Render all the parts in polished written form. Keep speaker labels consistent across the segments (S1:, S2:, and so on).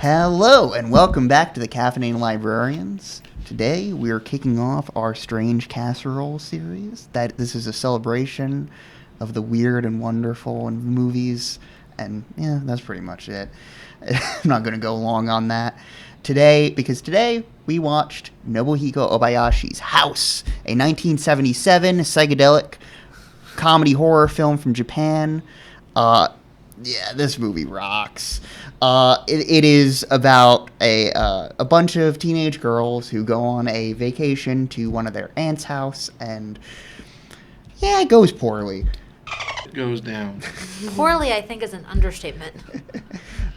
S1: Hello, and welcome back to the Caffeinated Librarians. Today, we are kicking off our Strange Casseroles series. This is a celebration of the weird and wonderful in movies, and yeah, that's pretty much it. I'm not going to go long on that because today we watched Nobuhiko Obayashi's House, a 1977 psychedelic comedy horror film from Japan. Yeah, this movie rocks. It is about a bunch of teenage girls who go on a vacation to one of their aunt's house, and yeah, it goes poorly.
S2: It goes down.
S3: Poorly, I think, is an understatement.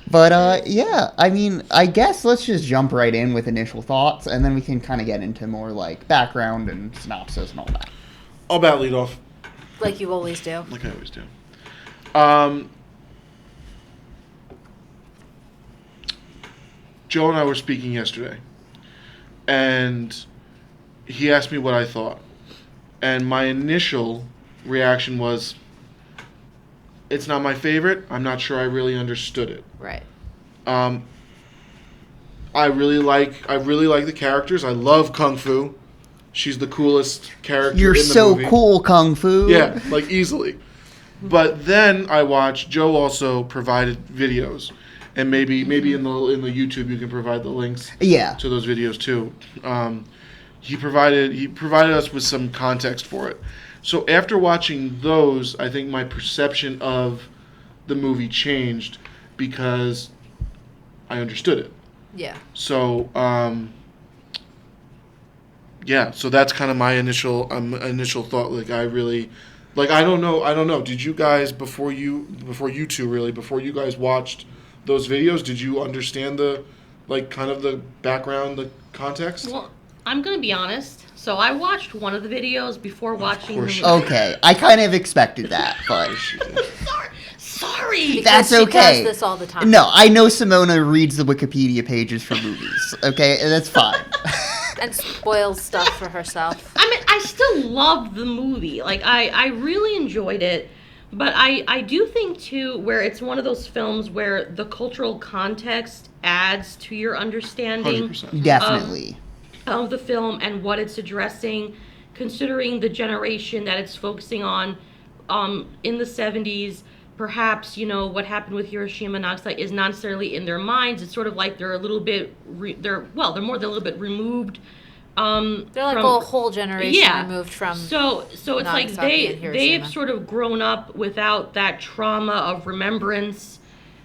S1: But yeah, I mean, I guess let's just jump right in with initial thoughts, and then we can kind of get into more like background and synopsis and all that.
S2: I'll bat lead off.
S3: Like you always do.
S2: Like I always do. Joe and I were speaking yesterday, and he asked me what I thought. And my initial reaction was, it's not my favorite. I'm not sure I really understood it.
S3: Right.
S2: I really like the characters. I love Kung Fu. She's the coolest character
S1: You're
S2: in the
S1: so
S2: movie.
S1: cool, Kung Fu.
S2: Yeah, like easily. But then I watched. Joe also provided videos, and maybe in the YouTube you can provide the links.
S1: Yeah.
S2: To those videos too. He provided us with some context for it. So after watching those, I think my perception of the movie changed because I understood it.
S3: Yeah.
S2: So yeah, so that's kind of my initial thought. Like I don't know. Did you guys before you guys watched those videos, did you understand the kind of the background, the context?
S4: Well, I'm gonna be honest. So I watched one of the videos before watching the movie.
S1: Okay, I kind of expected that, but
S4: Sorry.
S1: That's
S3: Because
S1: okay.
S3: She does this all the time.
S1: No, I know Simona reads the Wikipedia pages for movies. Okay, and that's fine.
S3: And spoils stuff for herself.
S4: I mean, I still loved the movie. Like, I really enjoyed it. But I do think, too, where it's one of those films where the cultural context adds to your understanding
S2: 100%.
S1: Definitely.
S4: of the film and what it's addressing, considering the generation that it's focusing on in the 70s. Perhaps, what happened with Hiroshima and Nagasaki is not necessarily in their minds. It's sort of like they're a little bit, they're more than a little bit removed.
S3: They're like a whole generation removed from.
S4: So it's like
S3: Nagasaki and
S4: they've
S3: Hiroshima.
S4: sort of grown up without that trauma of remembrance,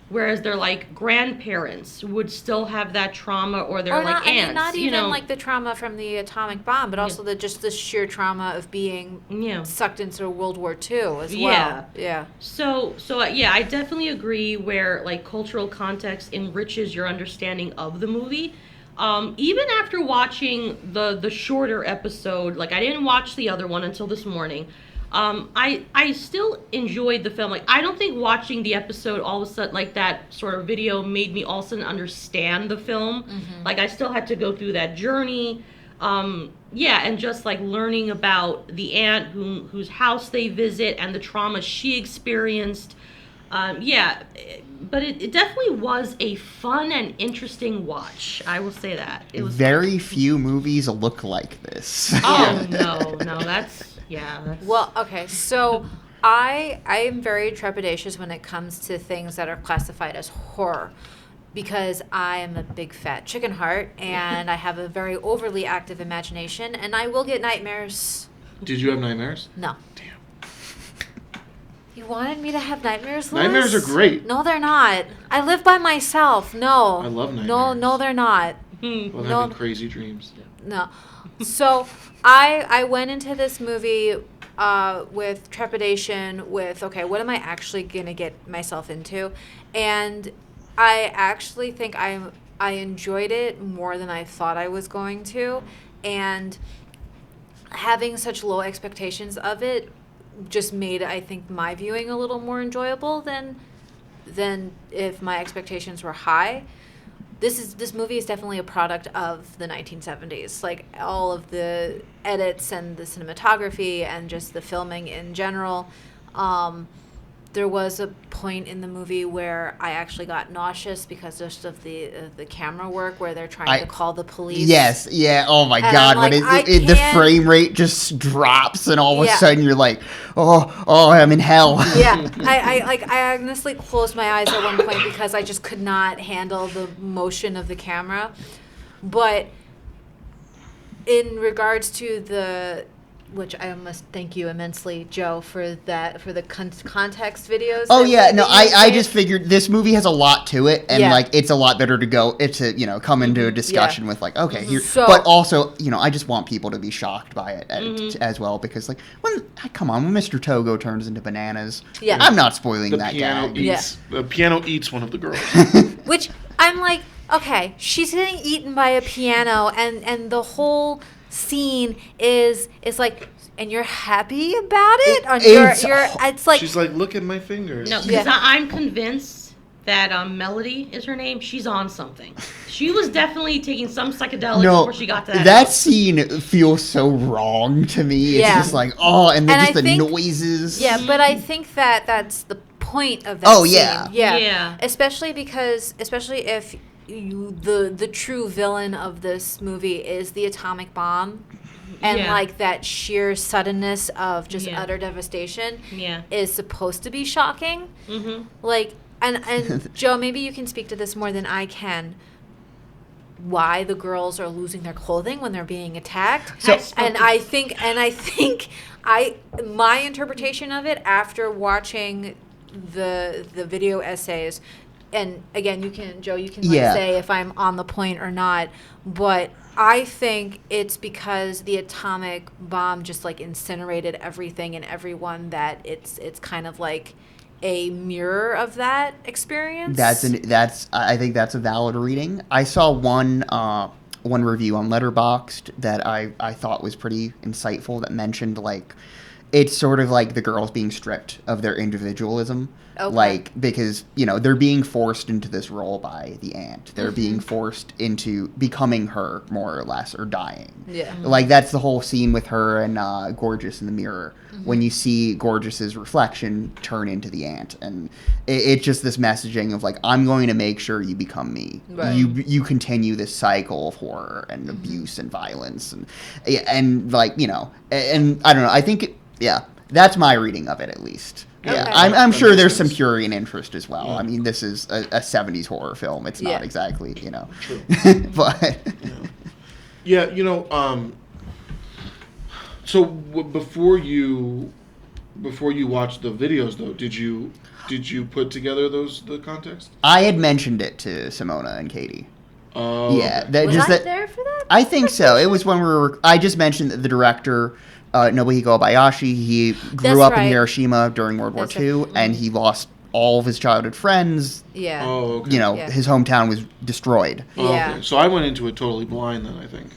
S4: whereas their like grandparents would still have that trauma, or their aunts.
S3: Not even like the trauma from the atomic bomb, but also just the sheer trauma of being sucked into World War II as well. Yeah.
S4: So I definitely agree where like cultural context enriches your understanding of the movie. Even after watching the shorter episode, like I didn't watch the other one until this morning. I still enjoyed the film. Like, I don't think watching the episode all of a sudden, like that sort of video made me all of a sudden understand the film. Mm-hmm. Like, I still had to go through that journey. And just like learning about the aunt whose house they visit and the trauma she experienced. But it definitely was a fun and interesting watch. I will say that. It was
S1: very few movies look like this.
S4: Oh, no, that's...
S3: Well, okay, so I am very trepidatious when it comes to things that are classified as horror, because I am a big fat chicken heart, and I have a very overly active imagination, and I will get nightmares.
S2: Did you have nightmares?
S3: No.
S2: Damn.
S3: You wanted me to have nightmares, Liz?
S2: Nightmares are great.
S3: No, they're not. I live by myself. No.
S2: I love nightmares.
S3: No, they're not.
S2: Well, having crazy dreams.
S3: No. So I went into this movie with trepidation, with, okay, what am I actually going to get myself into? And I actually think I enjoyed it more than I thought I was going to. And having such low expectations of it just made, I think, my viewing a little more enjoyable than if my expectations were high. This movie is definitely a product of the 1970s. Like, all of the edits and the cinematography and just the filming in general. there was a point in the movie where I actually got nauseous because just of the camera work where they're trying to call the police.
S1: Yes, yeah. Oh my
S3: And
S1: God,
S3: I'm
S1: when
S3: like,
S1: the frame rate just drops, and all of a sudden you're like, oh, I'm in hell.
S3: Yeah, I honestly closed my eyes at one point because I just could not handle the motion of the camera. But in regards to which I must thank you immensely, Joe, for the context videos.
S1: Oh yeah, no, I just figured this movie has a lot to it, and like it's a lot better to go. It's to come into a discussion with like, okay, here, but also I just want people to be shocked by it as well, because like when Mr. Togo turns into bananas, I'm not spoiling that gag.
S2: The piano eats one of the girls.
S3: Which I'm like, okay, she's getting eaten by a piano, and the whole scene is like, and you're happy about it? It's like,
S2: she's like, look at my fingers.
S4: No, because I'm convinced that Melody is her name. She's on something. She was definitely taking some psychedelics before she got to that.
S1: That scene feels so wrong to me. It's just like, and then just the noises.
S3: Yeah, but I think that's the point of that scene. Yeah. Especially if the true villain of this movie is the atomic bomb, and like that sheer suddenness of just utter devastation is supposed to be shocking. Like, and Joe, maybe you can speak to this more than I can. Why the girls are losing their clothing when they're being attacked? I think my interpretation of it after watching the video essays. And again, Joe, you can say if I'm on the point or not, but I think it's because the atomic bomb just like incinerated everything and everyone, that it's kind of like a mirror of that experience. I think that's a valid reading. I saw one review on Letterboxd that I thought was pretty insightful, that mentioned like it's sort of like the girls being stripped of their individualism. Okay. Like, because, they're being forced into this role by the aunt. They're being forced into becoming her, more or less, or dying. Yeah. Like, that's the whole scene with her and Gorgeous in the mirror. When you see Gorgeous's reflection turn into the aunt. And it's just this messaging of, like, I'm going to make sure you become me. Right. You continue this cycle of horror and abuse and violence. And like, and I don't know. I think, that's my reading of it, at least. Yeah, okay. I'm sure there's some Purian interest as well. Yeah. I mean, this is a 70s horror film. It's not exactly,
S2: True.
S1: But
S2: so before you watched the videos, though, did you put together the context?
S1: I had mentioned it to Simona and Katie.
S2: Oh,
S1: yeah.
S2: Okay.
S3: Was I there for that?
S1: I think so. It was when I just mentioned that the director, Nobuhiko Obayashi, he grew up in Hiroshima during World War II, and he lost all of his childhood friends.
S3: Yeah.
S2: Oh, okay.
S1: His hometown was destroyed.
S2: Oh, okay. So I went into it totally blind then, I think.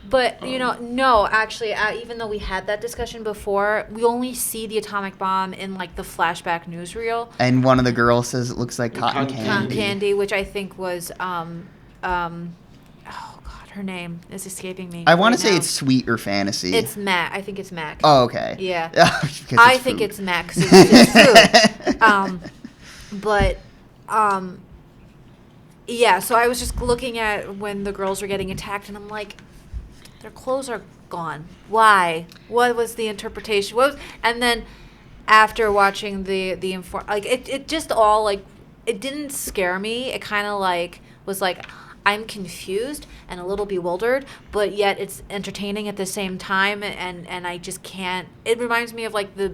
S3: But, no, actually, even though we had that discussion before, we only see the atomic bomb in, like, the flashback newsreel.
S1: And one of the girls says it looks like cotton candy.
S3: Cotton candy, which I think was, her name is escaping me.
S1: I want to say it's Sweet or Fantasy.
S3: It's Mac. I think it's Mac.
S1: Oh, okay.
S3: Yeah. I think it's Mac. It's food. So I was just looking at when the girls were getting attacked, and I'm like, their clothes are gone. Why? What was the interpretation? And then after watching it just all like, it didn't scare me. It kind of like was like, I'm confused and a little bewildered, but yet it's entertaining at the same time, and I just can't. It reminds me of like the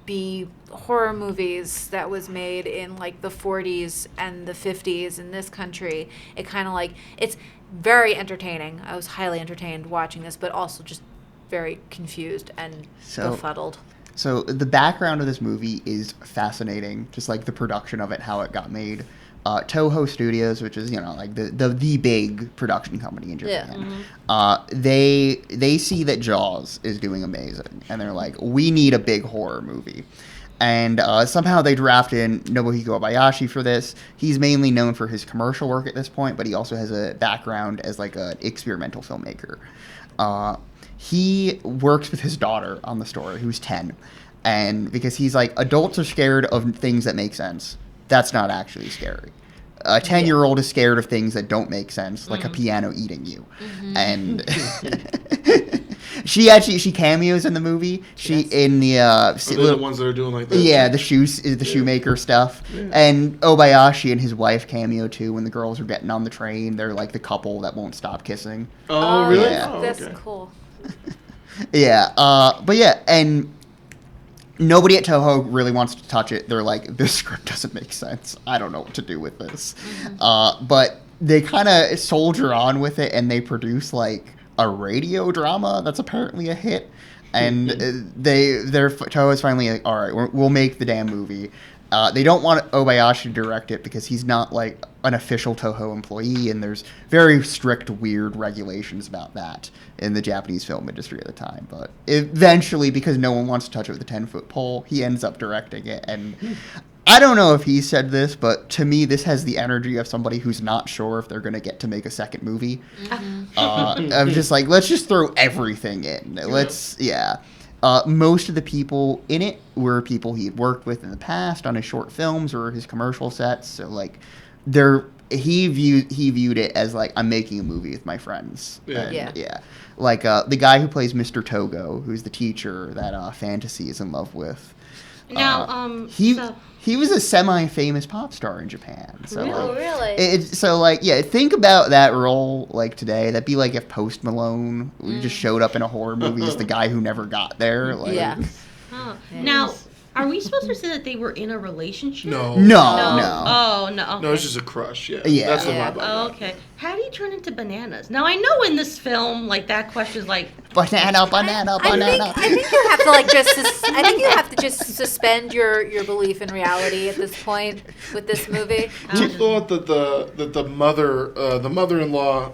S3: B horror movies that was made in like the 40s and the 50s in this country. It kind of like, it's very entertaining. I was highly entertained watching this, but also just very confused and befuddled.
S1: So the background of this movie is fascinating, just like the production of it, how it got made. Toho Studios, which is like the big production company in Japan, they see that Jaws is doing amazing, and they're like, we need a big horror movie, and somehow they draft in Nobuhiko Obayashi for this. He's mainly known for his commercial work at this point, but he also has a background as like an experimental filmmaker. He works with his daughter on the story, who's 10. And because he's like, adults are scared of things that make sense. That's not actually scary. A 10-year-old is scared of things that don't make sense, like a piano eating you. And she cameos in the movie. In the
S2: Are they the ones that are doing like that?
S1: Yeah, the shoemaker stuff. Yeah. And Obayashi and his wife cameo too. When the girls are getting on the train, they're like the couple that won't stop kissing.
S2: Oh, really?
S1: Yeah.
S3: That's cool.
S1: Yeah, but yeah, and nobody at Toho really wants to touch it. They're like, this script doesn't make sense. I don't know what to do with this. But they kind of soldier on with it, and they produce like a radio drama that's apparently a hit. And Toho is finally like, all right, we'll make the damn movie. They don't want Obayashi to direct it because he's not like an official Toho employee, and there's very strict, weird regulations about that in the Japanese film industry at the time. But eventually, because no one wants to touch it with a 10-foot pole, he ends up directing it. And I don't know if he said this, but to me, this has the energy of somebody who's not sure if they're going to get to make a second movie. I'm just like, let's just throw everything in. Most of the people in it were people he had worked with in the past on his short films or his commercial sets. So like, he viewed it as like, I'm making a movie with my friends. Like the guy who plays Mr. Togo, who's the teacher that Fantasy is in love with.
S4: Now,
S1: he was a semi-famous pop star in Japan. So
S3: Really?
S1: Think about that role like today. That'd be like if Post Malone just showed up in a horror movie as the guy who never got there. Like,
S4: Now, are we supposed to say that they were in a relationship?
S1: No.
S4: Oh, no. Okay.
S2: No, it's just a crush. Yeah.
S1: That's
S2: the vibe.
S4: Oh, okay. How do you turn into bananas? Now, I know in this film, like, that question's like...
S1: banana.
S3: I think you have to, like, I think you have to just suspend your belief in reality at this point with this movie.
S2: You thought that the mother-in-law,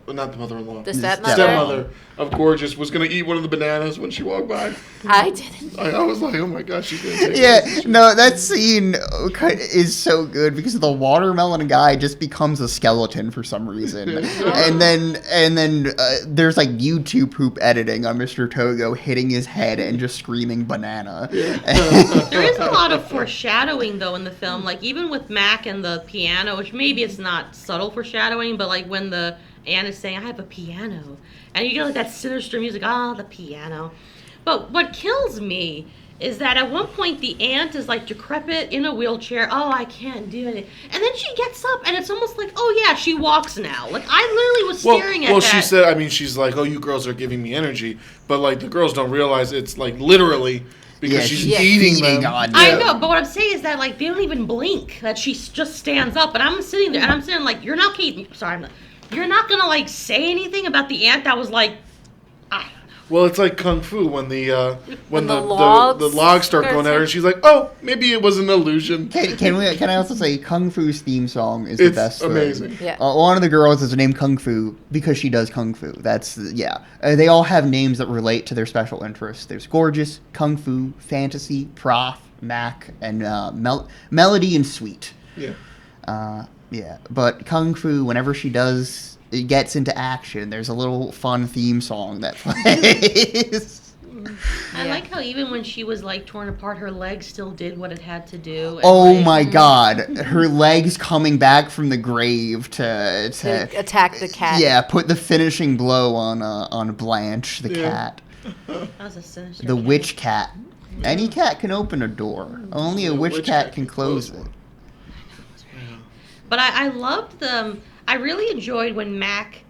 S2: not the mother-in-law,
S3: The stepmother?
S2: stepmother of Gorgeous was going to eat one of the bananas when she walked by?
S3: I didn't.
S2: I was like, oh my gosh, she's going to take
S1: Yeah, no, that scene is so good because the watermelon guy just becomes a skeleton for some reason. and then there's like YouTube poop editing on Mr. Togo hitting his head and just screaming banana.
S4: There is a lot of foreshadowing though in the film, like even with Mac and the piano, which maybe it's not subtle foreshadowing, but like when the Anne is saying, I have a piano, and you get like that sinister music, the piano. But what kills me is that at one point the aunt is like decrepit in a wheelchair. Oh, I can't do it. And then she gets up and it's almost like, oh yeah, she walks now. Like I literally was staring at that.
S2: Well, she said, she's like, oh, you girls are giving me energy. But like the girls don't realize it's like literally because she's eating them.
S4: I know, but what I'm saying is that like they don't even blink. That she just stands up, and I'm sitting there and I'm saying like, you're not gonna like say anything about the aunt that was like,
S2: well, it's like Kung Fu when the logs start going at her, and she's like, "Oh, maybe it was an illusion."
S1: Can I also say Kung Fu's theme song is the best.
S2: It's amazing.
S3: Yeah.
S1: One of the girls is named Kung Fu because she does Kung Fu. That's they all have names that relate to their special interests. There's Gorgeous, Kung Fu, Fantasy, Prof, Mac, and Melody and Sweet.
S2: Yeah.
S1: But Kung Fu, whenever she gets into action, there's a little fun theme song that plays.
S4: I like how even when she was like torn apart, her legs still did what it had to do.
S1: Oh my god, her legs coming back from the grave to
S3: attack the cat.
S1: Yeah, put the finishing blow on Blanche the cat.
S4: That was a sinister
S1: the witch cat. Any cat can open a door. Only a witch cat can close it.
S4: But I loved them. I really enjoyed when Mac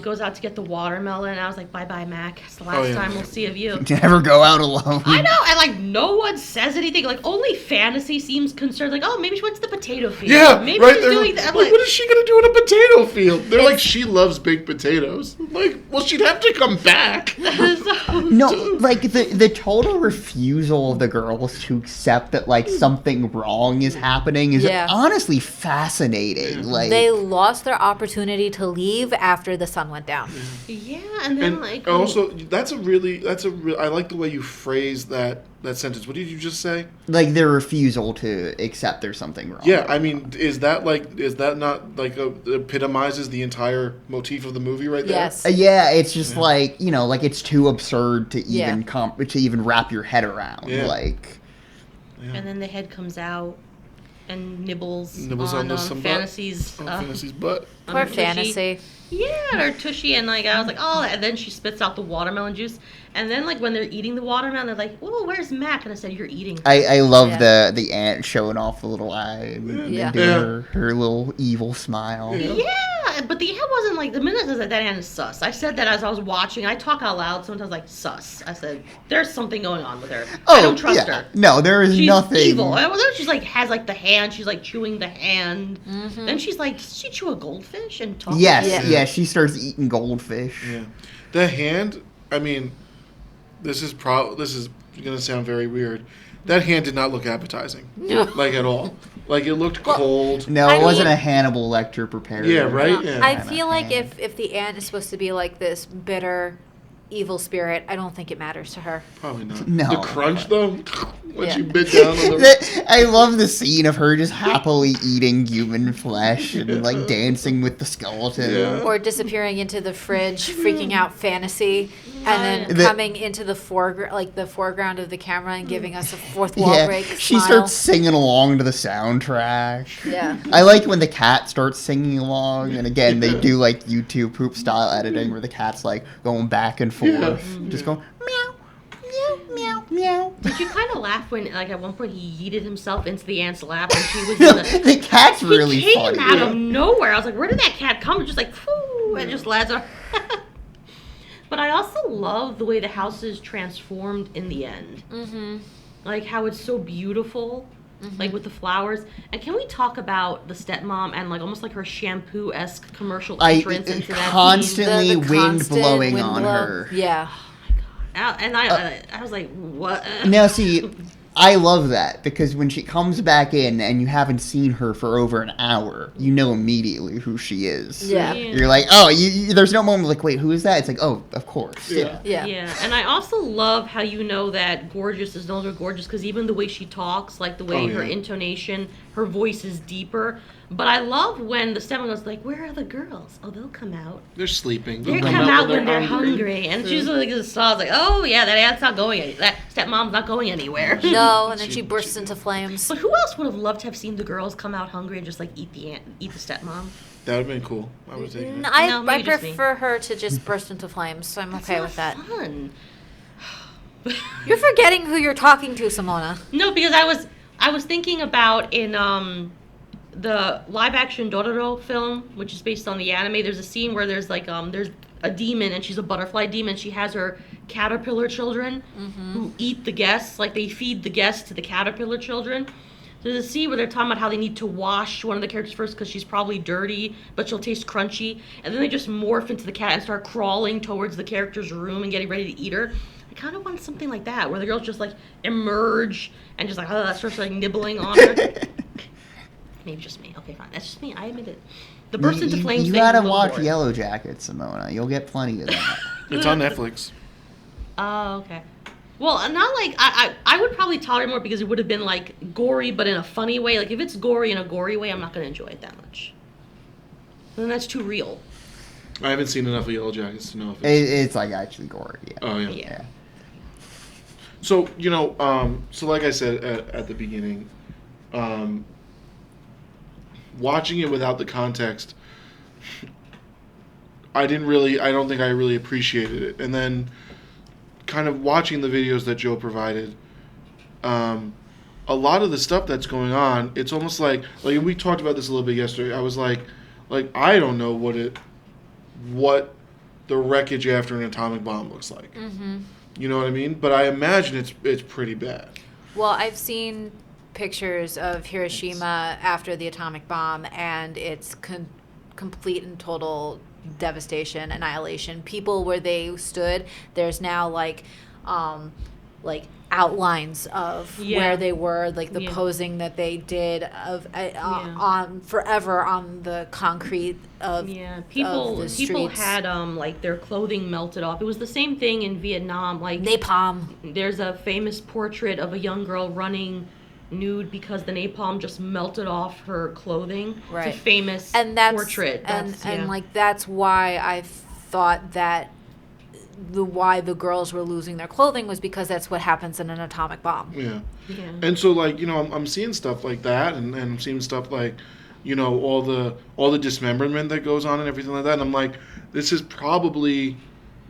S4: goes out to get the watermelon, and I was like, bye-bye, Mac. It's the last time we'll see of you.
S1: Never go out alone.
S4: I know, and like no one says anything. Like only Fantasy seems concerned. Like, oh, maybe she went to the potato field.
S2: Yeah,
S4: maybe
S2: right.
S4: she's doing that.
S2: Like, what is she gonna do in a potato field? They're like, she loves baked potatoes. Like, well, she'd have to come back.
S1: No, like the total refusal of the girls to accept that like something wrong is happening is honestly fascinating. Like
S3: they lost their opportunity to leave after the sun went down.
S4: Yeah, and then
S2: And also, I like the way you phrase that sentence. What did you just say?
S1: Like their refusal to accept there's something wrong.
S2: Yeah, I mean, is that not like epitomizes the entire motif of the movie right there?
S3: Yes.
S1: Yeah, it's just like, like it's too absurd to
S3: Yeah.
S1: even to even wrap your head around.
S2: Yeah.
S1: Like,
S4: and then the head comes out and nibbles
S2: on
S4: on
S2: some
S4: Fantasy's
S2: Fantasy's butt.
S4: on
S3: Poor
S4: her tushy.
S3: Fantasy.
S4: Yeah, or tushy, and like I was like, oh, and then she spits out the watermelon juice, and then like when they're eating the watermelon, they're like, oh, where's Mac? And I said, you're eating.
S1: I love
S3: Yeah.
S1: the ant showing off the little eye and
S3: Yeah.
S1: doing
S2: Yeah.
S1: her little evil smile.
S4: Yeah, but the ant wasn't like the minute I said that ant is sus. I said that as I was watching. I talk out loud sometimes, like sus. I said there's something going on with her. I don't trust her.
S1: No, there is
S4: She's
S1: nothing.
S4: evil. And then she's like has like the hand. She's like chewing the hand. Then she's like, does she chew a goldfish and talk?
S1: Yes,
S3: Yeah.
S1: she starts eating goldfish.
S2: Yeah, the hand. I mean, this is gonna sound very weird. That hand did not look appetizing, like at all. Like it looked cold.
S1: No,
S3: I
S1: it wasn't
S3: mean-
S1: a Hannibal Lecter prepared.
S2: Yeah, right? Yeah.
S3: I
S1: Kinda
S3: feel like
S1: hand.
S3: if the ant is supposed to be like this bitter, evil spirit, I don't think it matters to her.
S2: Probably not.
S1: No.
S2: The crunch though, when
S3: Yeah.
S2: she bit down on the.
S1: I love the scene of her just happily eating human flesh and like dancing with the skeleton.
S2: Yeah.
S3: Or disappearing into the fridge, freaking out Fantasy, and then
S1: The-
S3: coming into the foreground of the camera and giving us a fourth wall
S1: Yeah,
S3: break.
S1: she
S3: smile.
S1: starts singing along to the soundtrack.
S3: Yeah.
S1: I like when the cat starts singing along, and again, they do like YouTube poop style editing where the cat's like going back and forth, just going meow, meow, meow, meow.
S4: Did you kind of laugh when, like, at one point he yeeted himself into the ant's lap and she was in the.
S1: The cat's really
S4: He came
S1: funny.
S4: out of nowhere. I was like, where did that cat come? Just like, whoo, and just lands on. But I also love the way the house is transformed in the end.
S3: Mm-hmm.
S4: Like how it's so beautiful, like with the flowers. And can we talk about the stepmom and like almost like her shampoo-esque commercial entrance into that scene?
S1: constantly wind
S3: constant
S1: blowing
S3: wind
S1: on
S3: blow.
S1: her.
S3: Yeah.
S4: And I was like, what?
S1: Now, see, I love that because when she comes back in and you haven't seen her for over an hour, you know immediately who she is.
S3: Yeah.
S1: You're like, oh, there's no moment like, wait, who is that? It's like, oh, of course.
S2: Yeah.
S3: Yeah.
S4: Yeah, and I also love how you know that Gorgeous is no longer gorgeous because even the way she talks, like the way her intonation, her voice is deeper. But I love when the stepmom goes like, "Where are the girls? Oh, they'll come out.
S2: They're sleeping.
S4: They'll
S2: They'll
S4: come out when they're hungry." And she's like, "This I was like, oh yeah, that aunt's not going. That stepmom's not going anywhere."
S3: No, and then she bursts into flames.
S4: But who else would have loved to have seen the girls come out hungry and just like eat the stepmom?
S2: That would have been cool. I would have taken it.
S3: I
S4: No, maybe just me.
S3: prefer her to just burst into flames, so I'm okay with that.
S4: Fun.
S3: You're forgetting who you're talking to, Simona.
S4: No, because I was thinking about in the live action Dororo film, which is based on the anime. There's a scene where there's like there's a demon and she's a butterfly demon. She has her caterpillar children who eat the guests, like they feed the guests to the caterpillar children. There's a scene where they're talking about how they need to wash one of the characters first because she's probably dirty, but she'll taste crunchy. And then they just morph into the cat and start crawling towards the character's room and getting ready to eat her. I kind of want something like that, where the girls just like emerge and just like, starts like nibbling on her. Maybe just me. Okay, fine. That's just me. I admit it. The burst into flames.
S1: You
S4: thing was
S1: gotta
S4: a little
S1: watch
S4: boring.
S1: Yellow Jackets, Simona. You'll get plenty of that.
S2: It's on Netflix.
S4: Oh, okay. Well, not like I would probably tolerate more because it would have been like gory, but in a funny way. Like if it's gory in a gory way, I'm not gonna enjoy it that much. Then that's too real.
S2: I haven't seen enough of Yellow Jackets to know if it's.
S1: It's like actually gory. Yeah.
S2: Oh yeah.
S4: Yeah.
S2: So so like I said at the beginning, watching it without the context, I don't think I really appreciated it. And then, kind of watching the videos that Joe provided, a lot of the stuff that's going on, it's almost like we talked about this a little bit yesterday. I was like I don't know what the wreckage after an atomic bomb looks like.
S3: Mm-hmm.
S2: You know what I mean? But I imagine it's pretty bad.
S3: Well, I've seen pictures of Hiroshima after the atomic bomb, and it's complete and total devastation, annihilation. People where they stood, there's now like like outlines of
S4: Yeah.
S3: where they were, like the
S4: Yeah.
S3: posing that they did of on forever on the concrete of
S4: Yeah,
S3: of
S4: people
S3: the
S4: people
S3: streets.
S4: had like their clothing melted off. It was the same thing in Vietnam. Like
S3: napalm.
S4: there's a famous portrait of a young girl running nude because the napalm just melted off her clothing.
S3: Right.
S4: It's a famous
S3: And that's
S4: portrait.
S3: and
S4: That's,
S3: and
S4: yeah.
S3: like that's why I thought that why the girls were losing their clothing was because that's what happens in an atomic bomb.
S2: Yeah.
S4: Yeah.
S2: And so, like, I'm seeing stuff like that, and I'm seeing stuff like, all the dismemberment that goes on and everything like that. And I'm like, this is probably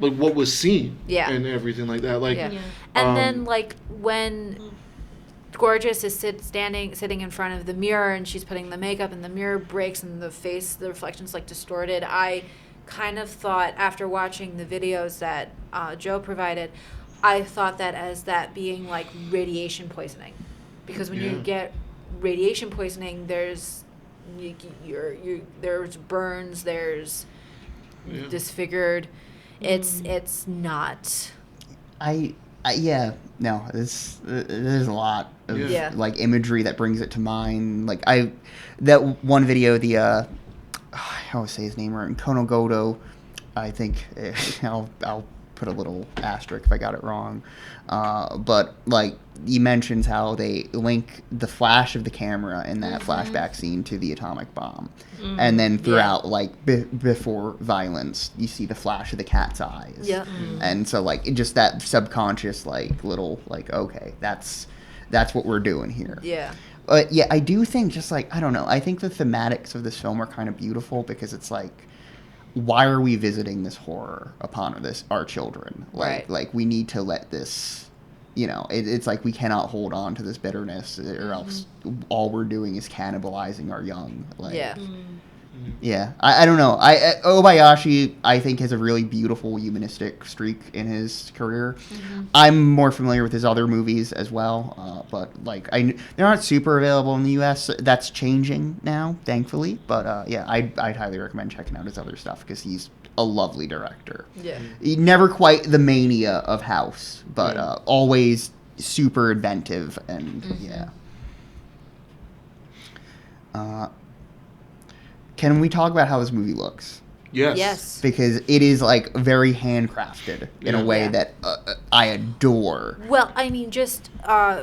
S2: like what was seen,
S3: Yeah.
S2: and everything like that. Like,
S3: Yeah.
S4: Yeah.
S3: And then like when Gorgeous is sitting in front of the mirror and she's putting the makeup and the mirror breaks and the reflection's like distorted. I kind of thought after watching the videos that Joe provided, I thought that as that being like radiation poisoning, because when you
S2: Yeah.
S3: get radiation poisoning, there's there's burns, there's
S2: Yeah.
S3: disfigured. It's not.
S1: Yeah, no, there's a lot of
S3: Yeah.
S1: like imagery that brings it to mind. Like that one video, the how to say his name right, Konogoto, I think I'll put a little asterisk if I got it wrong, but like he mentions how they link the flash of the camera in that flashback scene to the atomic bomb, and then throughout like before violence you see the flash of the cat's eyes.
S3: Yep.
S1: And so like just that subconscious like little like, okay, that's what we're doing here.
S3: Yeah.
S1: But yeah, I do think just like, I don't know, I think the thematics of this film are kind of beautiful because it's like, why are we visiting this horror upon our children?
S3: Right.
S1: Like we need to let this, it's like we cannot hold on to this bitterness or else all we're doing is cannibalizing our young. Like,
S3: Yeah.
S1: yeah, I don't know. Obayashi, I think, has a really beautiful humanistic streak in his career. I'm more familiar with his other movies as well, but like they're not super available in the U.S. That's changing now, thankfully. But yeah, I'd highly recommend checking out his other stuff because he's a lovely director.
S3: Yeah.
S1: He never quite the mania of House, but
S2: Yeah.
S1: always super inventive and yeah. Can we talk about how this movie looks?
S2: Yes.
S3: Yes.
S1: Because it is like very handcrafted in a
S2: Yeah.
S1: way
S3: Yeah.
S1: that I adore.
S3: Well, I mean, just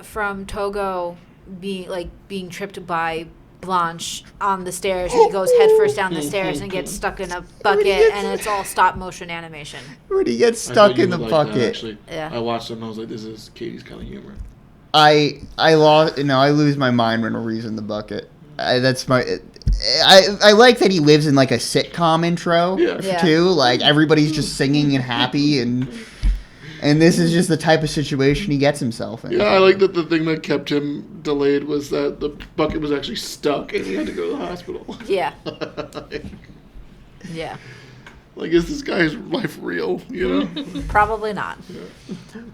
S3: from Togo being tripped by Blanche on the stairs, and he goes headfirst down the stairs and gets stuck in a bucket, and it's all stop motion animation.
S1: When he gets
S2: I
S1: stuck
S2: thought you
S1: in the
S2: would like that,
S1: bucket,
S2: actually.
S3: Yeah.
S2: I watched it and I was like, this is Katie's kind of humor.
S1: I lose my mind when we're using the bucket. That's my. I like that he lives in like a sitcom intro
S2: Yeah.
S3: Yeah.
S1: too. Like everybody's just singing and happy, and this is just the type of situation he gets himself in.
S2: Yeah, I like that the thing that kept him delayed was that the bucket was actually stuck and he had to go to the hospital.
S3: Yeah. Yeah.
S2: Like, is this guy's life real,
S3: Probably not.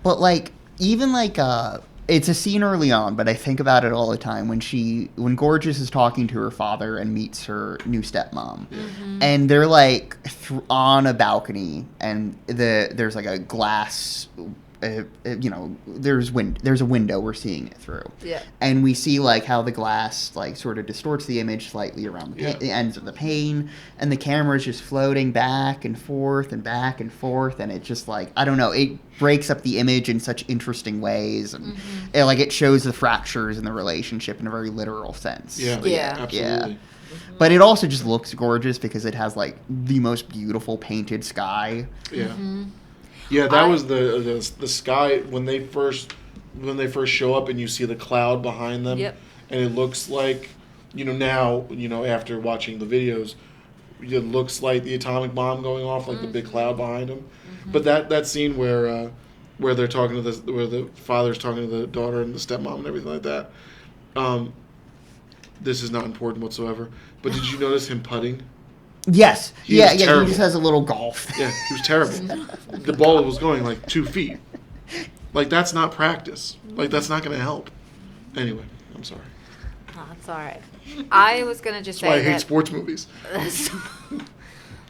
S1: But like even like it's a scene early on, but I think about it all the time when Gorgeous is talking to her father and meets her new stepmom, and they're like on a balcony, and there's like a glass, there's a window we're seeing it through,
S3: Yeah.
S1: and we see like how the glass like sort of distorts the image slightly around
S2: Yeah.
S1: the ends of the pane, and the camera is just floating back and forth, and it just like, I don't know, it breaks up the image in such interesting ways, and it shows the fractures in the relationship in a very literal sense.
S2: Yeah,
S3: Yeah.
S2: absolutely.
S1: But it also just looks gorgeous because it has like the most beautiful painted sky.
S2: Yeah. Yeah, that was the sky when they first show up and you see the cloud behind them.
S3: Yep.
S2: And it looks like, now, after watching the videos, it looks like the atomic bomb going off, like the big cloud behind them. But that scene where they're talking to where the father's talking to the daughter and the stepmom and everything like that. This is not important whatsoever. But did you notice him putting?
S1: Yes.
S2: He
S1: Yeah.
S2: was
S1: He
S2: terrible.
S1: just has a little golf.
S2: Yeah, he was terrible. The ball was going like 2 feet. Like, that's not practice. Like, that's not going to help. Anyway, I'm sorry.
S3: Oh, that's all right. I was gonna just
S2: That's why I
S3: say
S2: hate
S3: that.
S2: sports movies.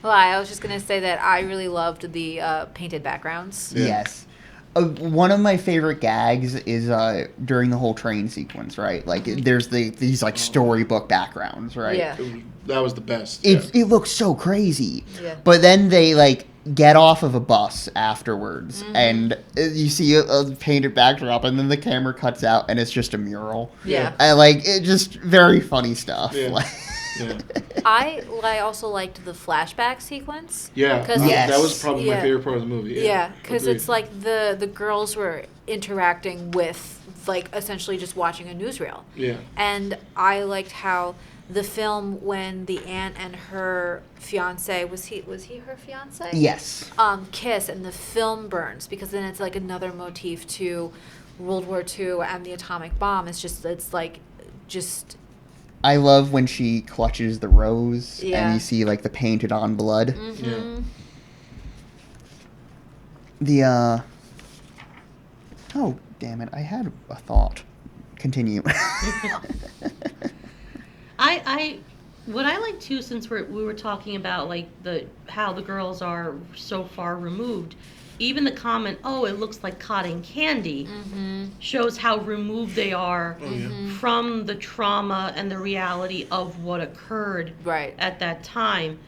S3: Well, I was just gonna say that I really loved the painted backgrounds.
S2: Yeah.
S1: Yes. One of my favorite gags is during the whole train sequence, right? Like, there's these like storybook backgrounds, right?
S3: Yeah.
S2: That was the best.
S1: It looks so crazy.
S3: Yeah.
S1: But then they like get off of a bus afterwards, and you see a painted backdrop, and then the camera cuts out, and it's just a mural.
S3: Yeah.
S1: And like it just very funny stuff.
S2: Yeah.
S1: Like,
S2: Yeah.
S3: I also liked the flashback sequence.
S2: Yeah,
S3: 'Cause
S1: Yes.
S2: that was probably my
S3: Yeah.
S2: favorite part of the movie.
S3: Yeah, because
S2: Agreed.
S3: it's like the girls were interacting with like essentially just watching a newsreel.
S2: Yeah.
S3: And I liked how the film, when the aunt and her fiance, was he her fiance?
S1: yes.
S3: Kiss, and the film burns, because then it's like another motif to World War II and the atomic bomb. It's like
S1: I love when she clutches the rose
S3: Yeah.
S1: and you see like the painted on blood.
S3: mhm.
S1: The oh damn it, I had a thought. Continue.
S4: I what I like too, since we were talking about like how the girls are so far removed, even the comment, "Oh, it looks like cotton candy," shows how removed they are from the trauma and the reality of what occurred
S3: Right.
S4: at that time.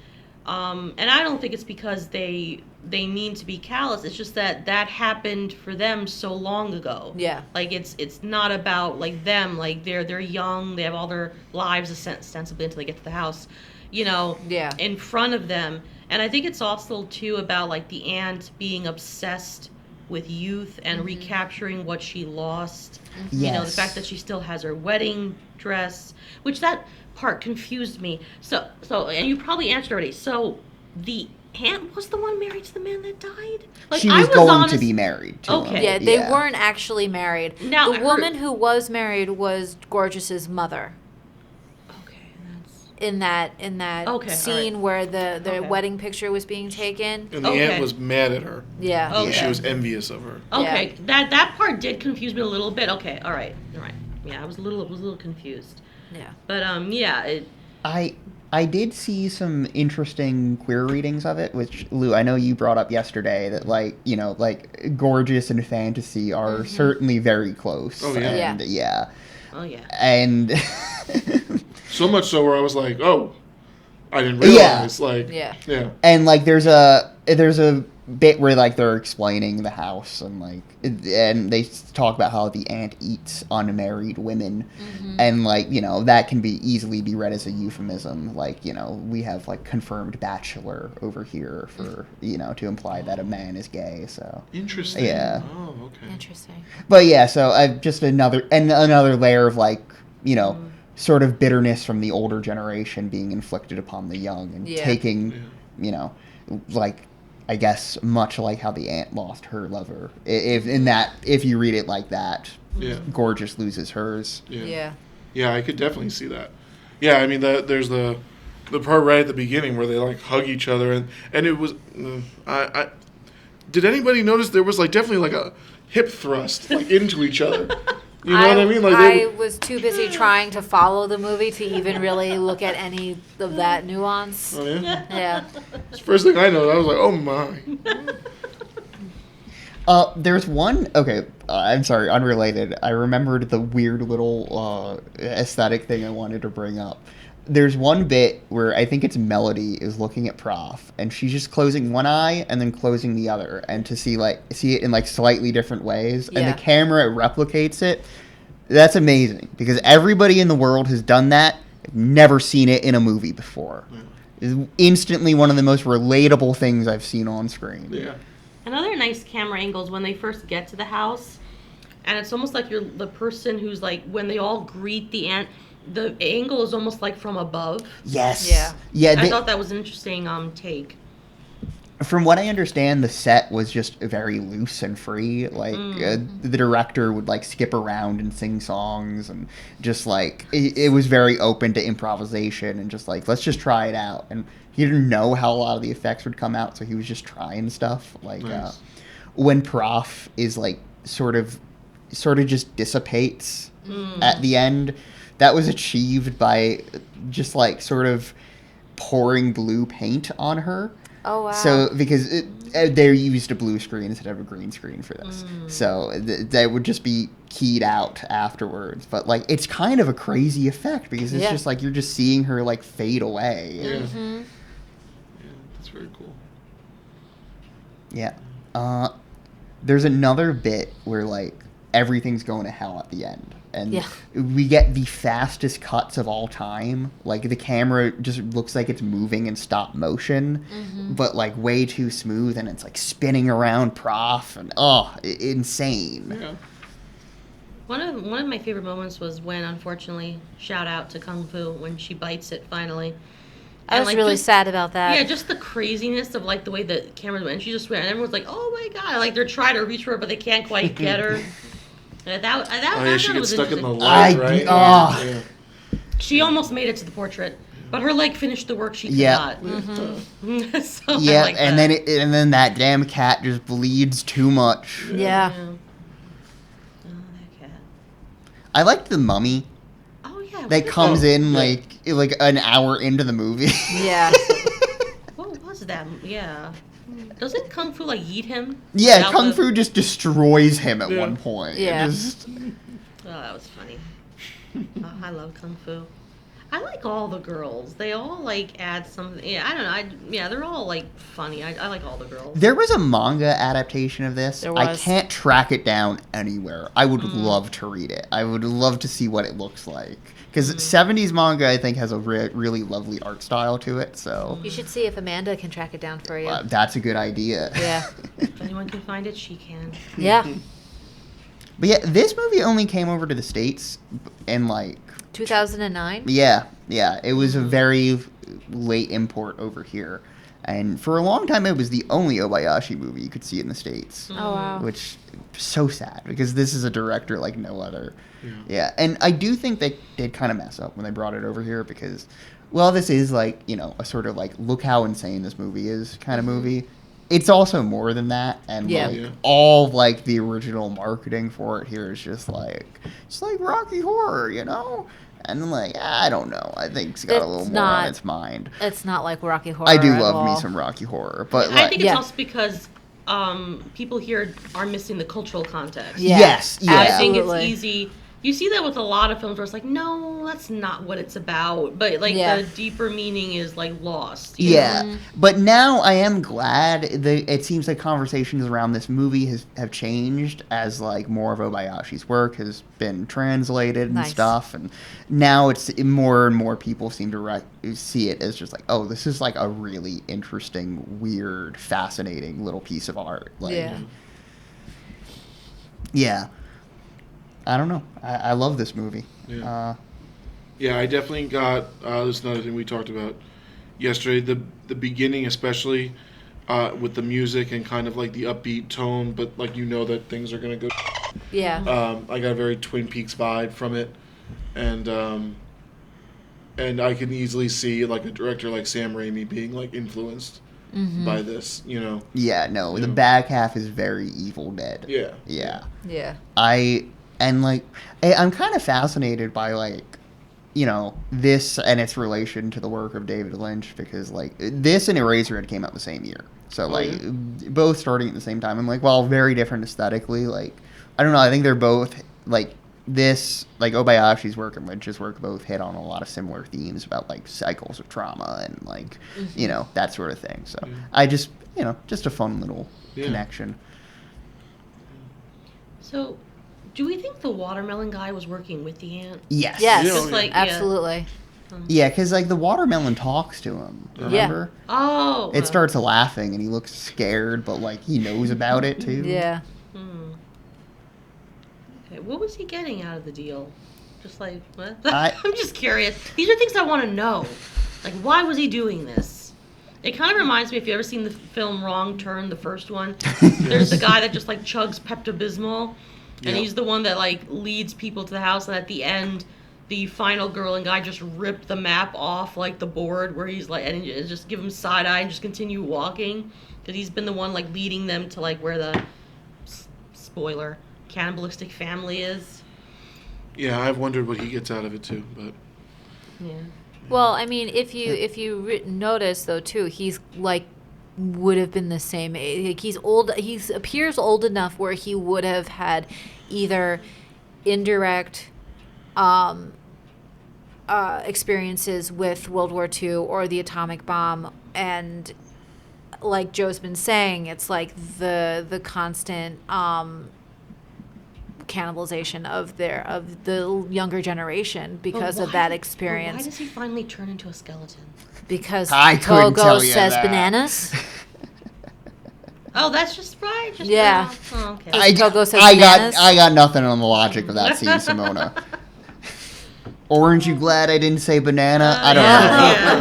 S4: And I don't think it's because they mean to be callous. It's just that happened for them so long ago.
S3: Yeah.
S4: Like it's not about like them. Like they're young. They have all their lives ostensibly until they get to the house,
S3: Yeah.
S4: in front of them. And I think it's also too about like the aunt being obsessed with youth and recapturing what she lost. The
S1: Yes.
S4: fact that she still has her wedding dress, which that part confused me. So and you probably answered already. So the aunt was the one married to the man that died? Like
S1: She
S4: I
S1: was going to
S4: honest-
S1: be married to
S4: Okay.
S1: him.
S3: Yeah, they weren't actually married.
S4: Now,
S3: the woman who was married was Gorgeous's mother.
S4: Okay, that's
S3: In that
S4: Okay,
S3: scene
S4: all
S3: where the
S4: Okay.
S3: wedding picture was being taken.
S2: And the
S4: Okay.
S2: aunt was mad at her.
S3: Yeah.
S4: Oh,
S2: She
S1: Yeah.
S2: was envious of her.
S4: okay. That part did confuse me a little bit. Okay, all right. Yeah, I was a little confused.
S3: Yeah.
S4: But
S1: I did see some interesting queer readings of it, which Lou, I know you brought up yesterday that like Gorgeous and fantasy are certainly very close.
S2: Oh, yeah.
S1: And yeah.
S4: Oh yeah.
S1: And
S2: So much so where I was like, oh, I didn't
S1: Yeah.
S2: realize. Like,
S3: Yeah.
S2: yeah.
S1: and like there's a bit where like they're explaining the house and they talk about how the aunt eats unmarried women, and like that can be easily be read as a euphemism, like we have like confirmed bachelor over here for to imply that a man is gay. So
S2: Interesting.
S1: Yeah.
S2: Oh, okay.
S3: Interesting.
S1: but yeah, so I've just another layer of like sort of bitterness from the older generation being inflicted upon the young, and
S3: Yeah.
S1: taking like I guess much like how the aunt lost her lover. If you read it like that,
S2: Yeah.
S1: Gorgeous loses hers.
S2: Yeah.
S3: Yeah.
S2: Yeah, I could definitely see that. Yeah, I mean, there's the part right at the beginning where they like hug each other, and it was, I did anybody notice there was like definitely like a hip thrust like into each other. You know what I mean? Like
S3: I was too busy trying to follow the movie to even really look at any of that nuance.
S2: oh yeah.
S3: Yeah.
S2: It's the first thing I know. I was like, oh my.
S1: There's one. Okay, I'm sorry, unrelated. I remembered the weird little aesthetic thing I wanted to bring up. There's one bit where I think it's Melody is looking at Prof, and she's just closing one eye and then closing the other, and to see it in like slightly different ways, and
S3: Yeah.
S1: the camera replicates it. That's amazing because everybody in the world has done that. I've never seen it in a movie before. It's instantly one of the most relatable things I've seen on screen.
S2: Yeah.
S4: Another nice camera angle is when they first get to the house, and it's almost like you're the person who's like when they all greet the aunt. The angle is almost like from above.
S1: Yes.
S3: Yeah.
S1: Yeah.
S4: I thought that was an interesting take.
S1: From what I understand, the set was just very loose and free. Like the director would like skip around and sing songs, and just like it was very open to improvisation and just like let's just try it out. And he didn't know how a lot of the effects would come out, so he was just trying stuff. Like
S2: Nice.
S1: when Prof is like sort of just dissipates at the end, that was achieved by just like sort of pouring blue paint on her.
S3: Oh, wow.
S1: So because they used a blue screen instead of a green screen for this, so they would just be keyed out afterwards. But like it's kind of a crazy effect because it's just like you're just seeing her like fade away.
S2: Yeah.
S3: Mm-hmm.
S2: Yeah, that's very cool.
S1: Yeah. There's another bit where like everything's going to hell at the end. And we get the fastest cuts of all time. Like the camera just looks like it's moving in stop motion, but like way too smooth, and it's like spinning around Prof and insane.
S2: Yeah.
S4: One of my favorite moments was when, unfortunately, shout out to Kung Fu, when she bites it finally.
S3: I was really sad about that.
S4: Yeah, just the craziness of like the way the camera went. And she just went, and everyone's like, "Oh my god!" Like they're trying to reach for her, but they can't quite get her. That
S2: She gets stuck in the
S1: light,
S2: right?
S1: Yeah.
S4: She almost made it to the portrait, but her leg finished the work she could
S1: Yeah.
S4: not. So
S1: Yeah,
S4: I like
S1: and
S4: that.
S1: then that damn cat just bleeds too much.
S3: Yeah.
S4: Oh, that cat.
S1: I liked the mummy
S4: Oh yeah.
S1: that comes in like an hour into the movie.
S3: Yeah.
S4: What was that? Yeah. Doesn't Kung Fu like eat him?
S1: Yeah,
S4: Without
S1: Kung
S4: the-
S1: Fu just destroys him at
S2: Yeah.
S1: one point.
S3: Yeah.
S4: Oh, that was funny. Oh, I love Kung Fu. I like all the girls. They all like add something. Yeah, I don't know. They're all like funny. I like all the girls.
S1: There was a manga adaptation of this.
S3: There
S1: I
S3: was.
S1: can't track it down anywhere. I would love to read it. I would love to see what it looks like. Because 70s manga, I think, has a really lovely art style to it. So
S3: You should see if Amanda can track it down for you.
S1: that's a good idea.
S3: Yeah.
S4: If anyone can find it, she can.
S3: Yeah.
S1: But yeah, this movie only came over to the States in like
S3: 2009.
S1: Yeah, it was a very late import over here, and for a long time it was the only Obayashi movie you could see in the States,
S3: Oh, wow.
S1: which is so sad because this is a director like no other. Yeah, and I do think they did kind of mess up when they brought it over here because, well, this is like a sort of like look how insane this movie is kind of movie. It's also more than that, and
S3: Yeah.
S1: like all like the original marketing for it here is just like it's like Rocky Horror, And like I don't know, I think it's got a little
S3: It's
S1: more on
S3: not.
S1: its mind.
S3: It's not like Rocky Horror.
S1: I do
S3: at
S1: love me
S3: all.
S1: some Rocky Horror, but
S4: I
S1: like
S4: think it's
S3: Yeah.
S4: also because people here are missing the cultural context.
S3: Yeah.
S1: yes, yeah,
S4: I think it's
S3: Absolutely.
S4: easy. You see that with a lot of films where it's like, no, that's not what it's about. But like
S3: Yeah.
S4: the deeper meaning is like lost. you know?
S1: Yeah, but now I am glad that it seems like conversations around this movie have changed as like more of Obayashi's work has been translated and
S3: Nice.
S1: stuff, and now it's more and more people seem to see it as just like, oh, this is like a really interesting, weird, fascinating little piece of art. Like,
S3: Yeah.
S1: yeah. I don't know. I love this movie.
S2: Yeah. Yeah, I definitely got. This is another thing we talked about yesterday. The beginning, especially with the music and kind of like the upbeat tone, but like that things are gonna go.
S3: Yeah.
S2: I got a very Twin Peaks vibe from it, and I can easily see like a director like Sam Raimi being like influenced by this.
S1: Yeah, no, the
S2: Yeah.
S1: back half is very Evil Dead.
S2: Yeah.
S1: Yeah.
S3: Yeah.
S1: I'm kind of fascinated by this and its relation to the work of David Lynch because like this and Eraserhead came out the same year, so both starting at the same time. I'm like, well, very different aesthetically. Like, I don't know. I think they're both like this, like Obayashi's work and Lynch's work both hit on a lot of similar themes about like cycles of trauma and like that sort of thing. So I just just a fun little connection.
S4: So, do we think the watermelon guy was working with the ant?
S1: Yes.
S3: Yes.
S2: Yeah.
S4: Just like
S3: Absolutely.
S1: Yeah, because like the watermelon talks to him. Remember?
S4: Oh.
S1: It starts laughing and he looks scared, but like he knows about it too.
S3: Yeah.
S4: Okay, what was he getting out of the deal? Just like what?
S1: I-
S4: I'm just curious. These are things I want to know. Like, why was he doing this? It kind of reminds me, if you've ever seen the film Wrong Turn, the first one. There's the guy that just like chugs Pepto-Bismol, and
S2: Yeah.
S4: he's the one that like leads people to the house, and at the end, the final girl and guy just rip the map off like the board where he's like, and just give him side eye and just continue walking, because he's been the one like leading them to like where the spoiler cannibalistic family is.
S2: Yeah, I've wondered what he gets out of it too, but
S4: Yeah.
S3: Well, I mean, if you notice though too, he's like would have been the same age. Like he's old. He appears old enough where he would have had either indirect experiences with World War II or the atomic bomb, and like Joe's been saying, it's like the constant cannibalization of the younger generation because of that experience.
S4: Why does he finally turn into a skeleton?
S3: Because
S1: I couldn't
S3: Togo
S1: tell you
S3: says
S1: that.
S3: bananas.
S4: Oh, that's just right. Just
S3: Yeah.
S4: Oh, okay.
S3: Togo says
S1: I
S3: bananas.
S1: got nothing on the logic of that scene, Simona. Orange, you glad I didn't say banana? I don't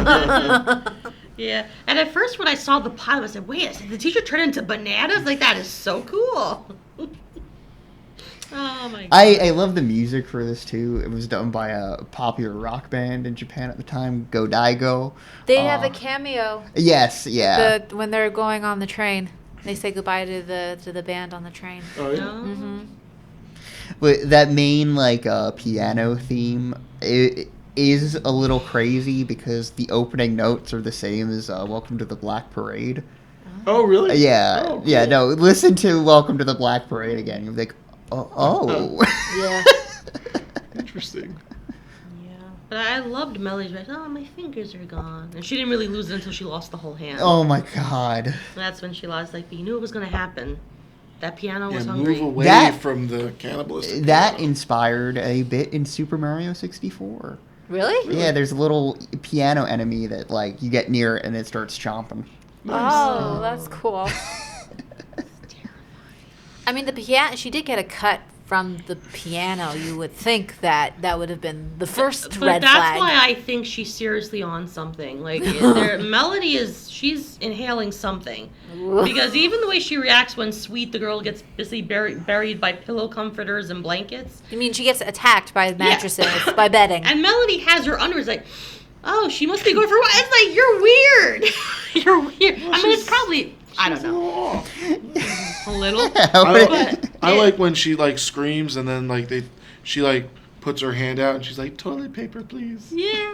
S1: know.
S4: Yeah. Yeah. And at first, when I saw the pilot, I said, "Wait, I said, the teacher turned into bananas? Like that is so cool." Oh my god.
S1: I love the music for this too. It was done by a popular rock band in Japan at the time, Go Daigo.
S3: They have a cameo.
S1: Yes, yeah.
S3: When they're going on the train, they say goodbye to the band on the train.
S2: Oh, yeah.
S3: Mm-hmm.
S1: But that main piano theme is a little crazy because the opening notes are the same as Welcome to the Black Parade.
S2: Oh, really?
S1: Yeah,
S2: Oh,
S1: yeah.
S2: cool.
S1: No, listen to Welcome to the Black Parade again. You're like, oh.
S3: Yeah.
S2: Interesting.
S4: Yeah. But I loved Melody's like, "Oh, my fingers are gone," and she didn't really lose it until she lost the whole hand.
S1: Oh my god.
S4: That's when she lost. Like, but you knew it was gonna happen. That piano was
S2: And
S4: hungry.
S2: move away
S1: That-
S2: from the cannibalistic.
S1: That
S2: piano.
S1: inspired a bit in Super Mario 64.
S3: Really?
S1: Yeah, there's a little piano enemy that you get near it and it starts chomping.
S3: Oh, that's cool. I mean, the piano. She did get a cut from the piano. You would think that would have been the first
S4: But
S3: red
S4: that's
S3: flag.
S4: why I think she's seriously on something. Like, Melody she's inhaling something. Because even the way she reacts when Sweet, the girl, gets busy buried by pillow comforters and blankets.
S3: You mean she gets attacked by mattresses, by bedding?
S4: And Melody has her underwear. It's like, oh, she must be going for what? It's like, you're weird. You're weird. I mean, it's probably, I don't know,
S2: Oh.
S4: a little.
S2: I like when she screams and then she puts her hand out and she's like, "Toilet paper, please."
S4: Yeah.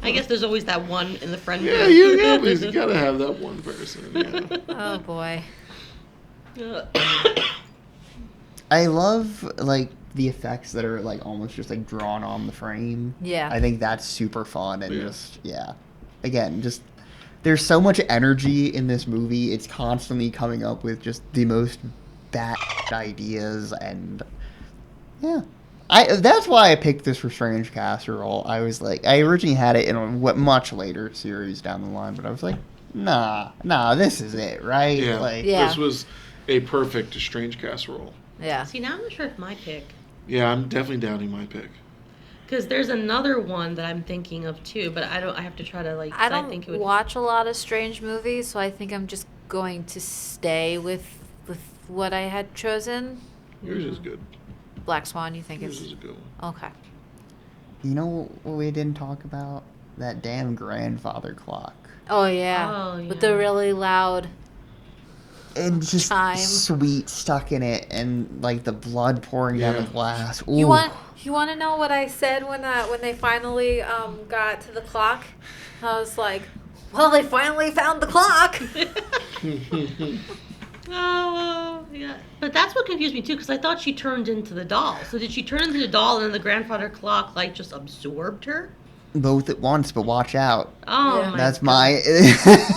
S4: I guess there's always that one in the friend
S2: Yeah,
S4: group.
S2: you gotta have that one person. Yeah.
S3: Oh boy.
S1: I love the effects that are almost just drawn on the frame.
S3: Yeah.
S1: I think that's super fun and
S2: Yeah.
S1: Again, just there's so much energy in this movie. It's constantly coming up with just the most bad ideas and that's why I picked this for Strange Casserole. I was I originally had it in a much later series down the line, but I was like, nah, this is it, right?
S2: Yeah.
S3: Yeah.
S2: This was a perfect Strange Casserole.
S3: Yeah.
S4: See, now I'm not sure if my pick.
S2: Yeah, I'm definitely doubting my pick.
S4: Because there's another one that I'm thinking of too, but I have to try to
S3: I don't
S4: think it would.
S3: watch a lot of strange movies, so I think I'm just going to stay with what I had chosen.
S2: Yours is good.
S3: Black Swan, you think
S2: Yours
S3: is
S2: is a good one.
S3: okay?
S1: You know what we didn't talk about? That damn grandfather clock.
S3: Oh yeah,
S4: Oh,
S3: with
S4: yeah.
S3: the really loud.
S1: And just
S3: Chime.
S1: Sweet stuck in it, and the blood pouring down
S2: Yeah.
S1: the glass. Ooh.
S3: You want to know what I said when they finally got to the clock? I was like, well, they finally found the clock.
S4: Oh, yeah. But that's what confused me too, because I thought she turned into the doll. So did she turn into the doll and then the grandfather clock just absorbed her?
S1: Both at once, but watch out.
S4: Oh
S3: Yeah.
S4: my
S1: That's
S4: God.
S1: my.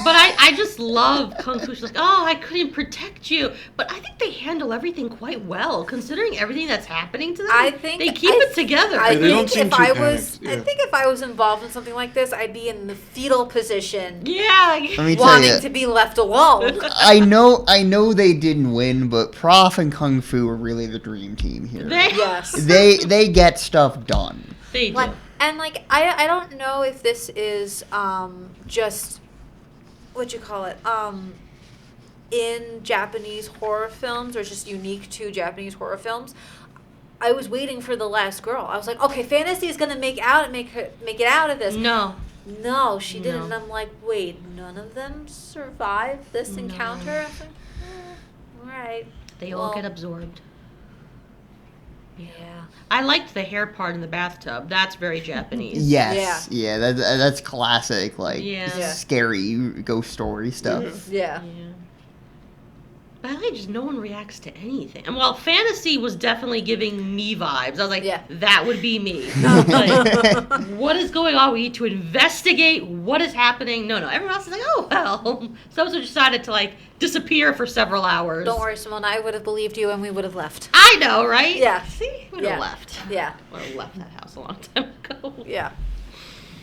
S4: But I just love Kung Fu. She's like, oh, I couldn't protect you. But I think they handle everything quite well, considering everything that's happening to them.
S3: I think
S4: they keep it together.
S3: I
S2: they don't
S3: think
S2: seem
S3: if
S2: too
S3: I was,
S2: panicked, yeah.
S3: I think if I was involved in something like this, I'd be in the fetal position,
S4: yeah.
S1: Let me tell
S3: wanting
S1: you,
S3: to be left alone.
S1: I know they didn't win, but Prof and Kung Fu are really the dream team here.
S3: Yes.
S1: They get stuff done.
S4: They do.
S3: Like, and I don't know if this is just what you call it in Japanese horror films or just unique to Japanese horror films. I was waiting for the last girl. I was like, okay, Fantasy is gonna make it out of this.
S4: No.
S3: No, she didn't.
S4: No.
S3: And I'm like, wait, none of them survived this
S4: No.
S3: encounter. I was like, all right.
S4: They all
S3: Well,
S4: get absorbed.
S3: Yeah.
S4: I liked the hair part in the bathtub. That's very Japanese.
S1: Yes. Yeah. That's classic. Like
S4: Yeah.
S1: scary ghost story stuff.
S3: Yeah.
S4: Yeah. But I like just no one reacts to anything. And well, fantasy was definitely giving me vibes. I was like,
S3: Yeah.
S4: that would be me. Like, what is going on? We need to investigate what is happening. No, everyone else is like, oh well. So decided to like disappear for several hours.
S3: Don't worry, Simone. I would have believed you, and we would have left.
S4: I know, right?
S3: Yeah.
S4: See, would
S3: Yeah.
S4: have left.
S3: Yeah.
S4: Would have left that house a long time ago.
S3: Yeah.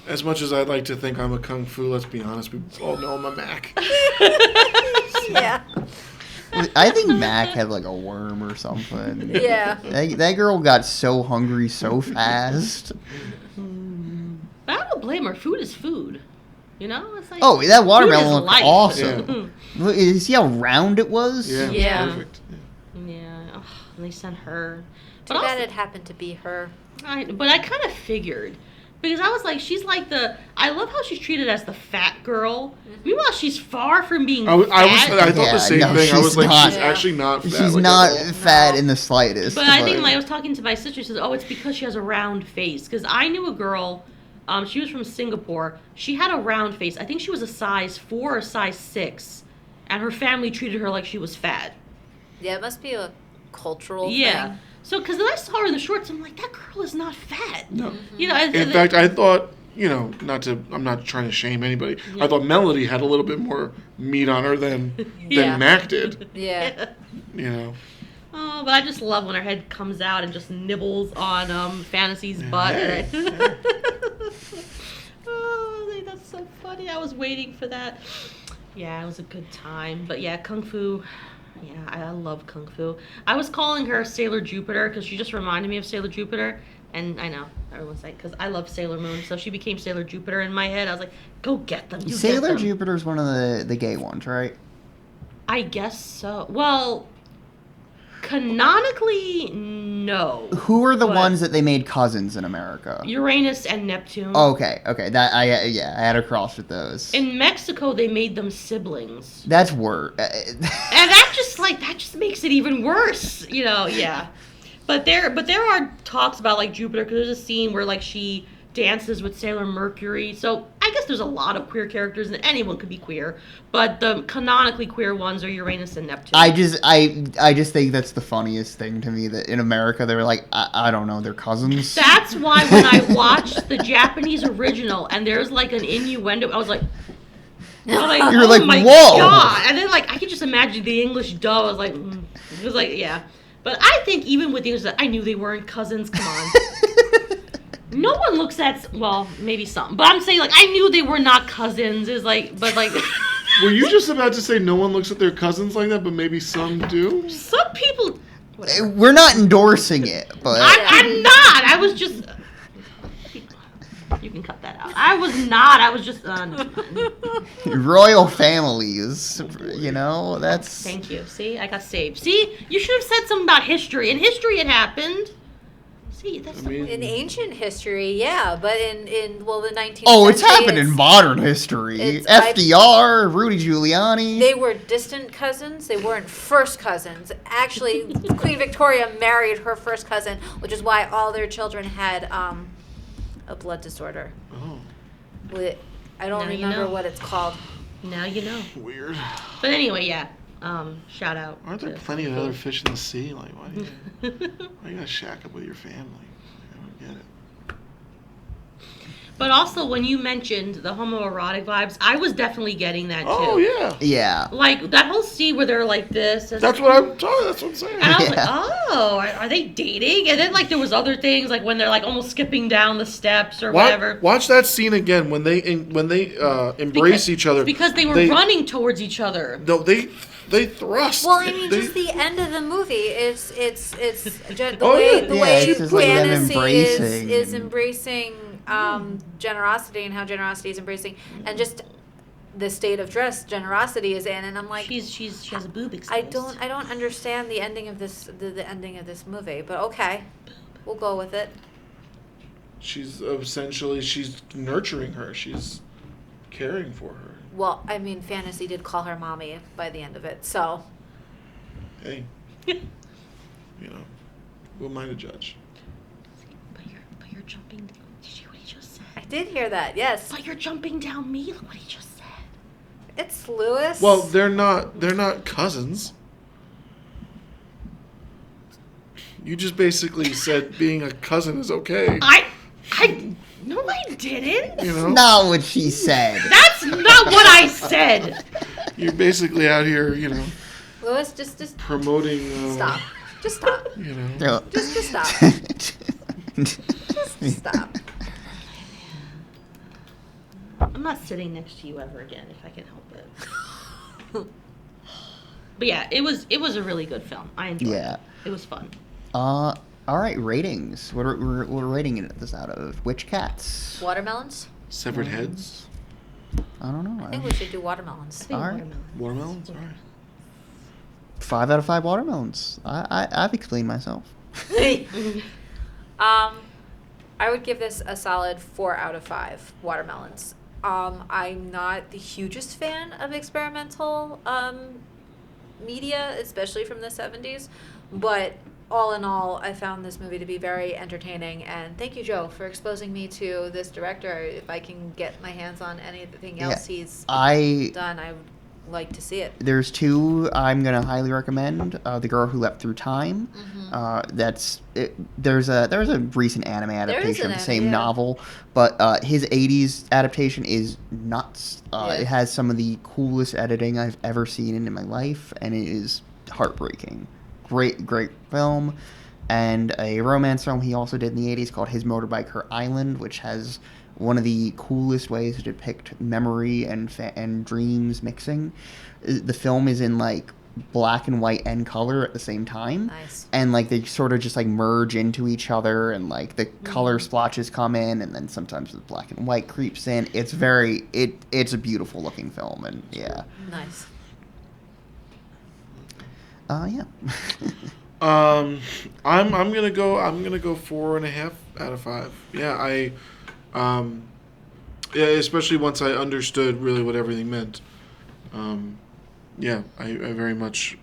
S2: As much as I'd like to think I'm a kung fu, let's be honest, we all know I'm a Mac.
S3: Yeah.
S1: I think Mac had like a worm or something.
S3: Yeah.
S1: That girl got so hungry so fast.
S4: But I don't blame her. Food is food. You know? It's like,
S1: Oh, that
S4: food
S1: watermelon
S4: is
S1: looked
S4: life.
S1: awesome. Look, you see how round it was?
S2: Yeah,
S4: Yeah.
S2: perfect.
S4: Yeah. Ugh, and they sent her.
S3: Too
S4: But
S3: bad
S4: also-
S3: it happened to be her.
S4: But I kind of figured. Because I was like, she's like I love how she's treated as the fat girl. Meanwhile, she's far from being
S2: I
S4: fat.
S2: thought the
S1: Yeah,
S2: same
S1: no,
S2: thing. I
S1: she's
S2: was like,
S1: not.
S2: she's actually not fat.
S1: She's
S2: like,
S1: not
S2: at all.
S1: fat in the slightest.
S4: But I think, like, I was talking to my sister, she says, oh, it's because she has a round face. Because I knew a girl, she was from Singapore. She had a round face. I think she was a size 4 or size 6. And her family treated her like she was fat.
S3: Yeah, it must be a cultural
S4: Yeah.
S3: thing.
S4: So, because then I saw her in the shorts, I'm like, that girl is not fat.
S2: No.
S4: You know,
S2: In fact, I thought, I'm not trying to shame anybody.
S4: Yeah.
S2: I thought Melody had a little bit more meat on her than
S3: Yeah.
S2: Mac did.
S3: Yeah.
S2: You know.
S4: Oh, but I just love when her head comes out and just nibbles on Fantasy's butt.
S2: Hey.
S4: Oh, I think that's so funny. I was waiting for that. Yeah, it was a good time. But yeah, Kung Fu. Yeah, I love Kung Fu. I was calling her Sailor Jupiter because she just reminded me of Sailor Jupiter. And I know, everyone's like, because I love Sailor Moon. So she became Sailor Jupiter in my head. I was like, go get them. You
S1: Sailor
S4: get them.
S1: Jupiter's one of the gay ones, right?
S4: I guess so. Well, canonically, no.
S1: Who are the
S4: But
S1: ones that they made cousins in America?
S4: Uranus and Neptune.
S1: Okay. That I had a cross with those.
S4: In Mexico, they made them siblings.
S1: That's worse.
S4: And that just makes it even worse, yeah. But there are talks about like Jupiter because there's a scene where like she dances with Sailor Mercury. So I guess there's a lot of queer characters and anyone could be queer, but the canonically queer ones are Uranus and Neptune.
S1: I just think that's the funniest thing to me that in America they're like I don't know, they're cousins.
S4: That's why when I watched the Japanese original and there's like an innuendo, I was like,
S1: You're
S4: oh
S1: like,
S4: my
S1: whoa.
S4: God. And then like I could just imagine the English dub. I was like, it was like, yeah. But I think even with the English, I knew they weren't cousins. Come on. No one looks at, well, maybe some, but I'm saying like I knew they were not cousins. Is like, but like.
S2: Were you just about to say no one looks at their cousins like that, but maybe some do?
S4: Some people. Whatever.
S1: We're not endorsing it, but
S4: I'm not. I was just. You can cut that out. I was not. I was just.
S1: royal families, that's
S4: Thank you. See, I got saved. See, you should have said something about history. In history, it happened. See, that's.
S3: In ancient history, yeah, but in the 19th
S1: Oh, it's
S3: century,
S1: happened in modern history.
S3: it's-
S1: FDR, Rudy Giuliani.
S3: They were distant cousins. They weren't first cousins. Actually, Queen Victoria married her first cousin, which is why all their children had a blood disorder.
S2: Oh,
S3: I don't
S4: Now you
S3: remember
S4: know.
S3: what it's called.
S4: Now you know.
S2: weird.
S4: But anyway, yeah. Shout out.
S2: Aren't there
S4: to-
S2: plenty of other fish in the sea? Like, why do you gotta shack up with your family? I don't get it.
S4: But also, when you mentioned the homoerotic vibes, I was definitely getting that too.
S2: Oh yeah,
S1: Yeah.
S4: Like that whole scene where they're like this.
S2: that's what I'm talking. That's what I'm saying.
S4: And I was
S1: Yeah.
S4: like, oh, are they dating? And then like there was other things like when they're like almost skipping down the steps or whatever.
S2: Watch that scene again when they embrace each other.
S4: Because they were running towards each other.
S2: No, they thrust.
S3: Well, I mean,
S2: They-
S3: just the end of the movie is the
S2: Oh,
S3: way
S2: yeah.
S3: the
S1: Yeah,
S3: way
S1: it's just like them
S3: fantasy
S1: embracing.
S3: is embracing generosity and how generosity is embracing and just the state of dress generosity is in, and I'm like,
S4: She has a boob exposed.
S3: I don't understand the ending of this the ending of this movie, but okay, we'll go with it.
S2: She's nurturing her. She's caring for her.
S3: Well, I mean, fantasy did call her mommy by the end of it, so
S2: Hey, Who am I to judge?
S4: But you're jumping. Did you hear what he just said?
S3: I did hear that. Yes.
S4: But you're jumping down me. Look what he just said.
S3: It's Lewis.
S2: Well, they're not cousins. You just basically said being a cousin is okay.
S4: No, I didn't.
S2: You know?
S1: Not what she said.
S4: That's not what I said.
S2: You're basically out here,
S3: Lewis, just
S2: promoting.
S3: stop. Just stop.
S1: No.
S3: Just stop. Just stop.
S4: I'm not sitting next to you ever again if I can help it. But yeah, it was a really good film. I enjoyed it. It was fun.
S1: All right, ratings. What are we're rating this out of? Which cats?
S3: Watermelons?
S2: Severed heads.
S1: I don't know.
S3: I think we should do watermelons.
S1: All right.
S2: Watermelons. All right.
S1: 5 out of 5 watermelons. I've explained myself.
S3: I would give this a solid 4 out of 5 watermelons. I'm not the hugest fan of experimental media, especially from the 70s, but all in all, I found this movie to be very entertaining, and thank you, Joe, for exposing me to this director. If I can get my hands on anything else he's done, I would like to see it.
S1: There's 2 I'm gonna highly recommend. The Girl Who Leapt Through Time. There's a recent anime adaptation of the same novel, but his 80s adaptation is nuts. It has some of the coolest editing I've ever seen in my life, and it is heartbreaking. Great film. And a romance film he also did in the 80s called His Motorbike, Her Island, which has one of the coolest ways to depict memory and dreams mixing. The film is in like black and white and color at the same time.
S3: Nice.
S1: And like they sort of just like merge into each other, and like the color splotches come in, and then sometimes the black and white creeps in. It's it's a beautiful looking film, and yeah.
S3: Nice.
S1: Yeah.
S2: I'm gonna go 4.5 out of 5. Yeah, especially once I understood really what everything meant. I very much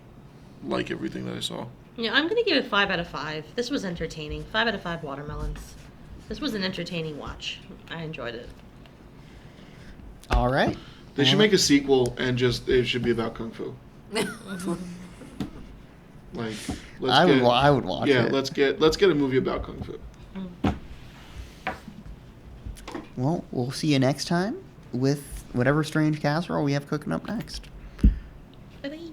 S2: like everything that I saw.
S4: Yeah, I'm gonna give it 5 out of 5. This was entertaining. 5 out of 5 watermelons. This was an entertaining watch. I enjoyed it.
S1: All right.
S2: They should make a sequel, and it should be about kung fu. Like,
S1: I would watch it.
S2: Yeah, let's get a movie about kung fu.
S1: Well, we'll see you next time with whatever strange casserole we have cooking up next.
S4: Bye-bye.